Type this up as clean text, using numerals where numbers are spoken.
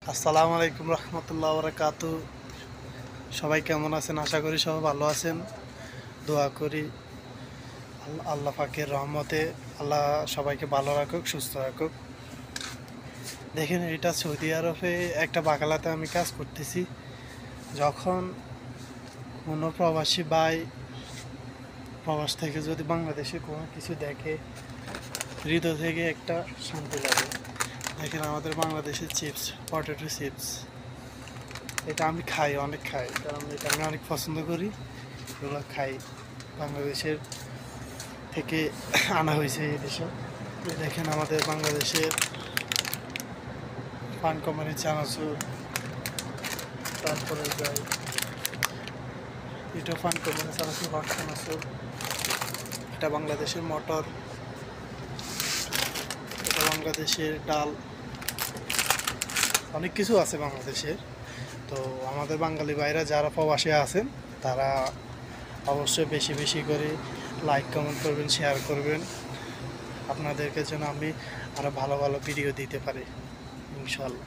আসসালামু আলাইকুম রহমতুল্লাহ বরকাতু। সবাই কেমন আছেন? আশা করি সবাই ভালো আছেন। দোয়া করি আল্লাহ পাকের রহমতে আল্লাহ সবাইকে ভালো রাখুক, সুস্থ রাখুক। দেখেন, এটা সৌদি আরবে একটা বাকালাতে আমি কাজ করতেছি। যখন কোনো প্রবাসী ভাই প্রবাস থেকে যদি বাংলাদেশে কোনো কিছু দেখে, হৃদয় থেকে একটা শান্তি লাগে। দেখেন, আমাদের বাংলাদেশের চিপস, পটেটো চিপস, এটা আমি খাই, অনেক খাই, কারণ এটা আমি অনেক পছন্দ করি। এগুলো খাই, বাংলাদেশের থেকে আনা হয়েছে এই দেশে। দেখেন, আমাদের বাংলাদেশের পান কোম্পানির চানাচুর, তারপরে যাই এটা পান কোম্পানির চানাচুর, হট চানাচুর, এটা বাংলাদেশের মটর, এটা বাংলাদেশের ডাল, অনেক কিছু আছে বাংলাদেশের। তো আমাদের বাঙালি ভাইরা যারা প্রবাসে আছেন, তারা অবশ্যই বেশি বেশি করে লাইক, কমেন্ট করবেন, শেয়ার করবেন। আপনাদেরকে যেন আমি আরও ভালো ভালো ভিডিও দিতে পারি, ইনশাআল্লাহ।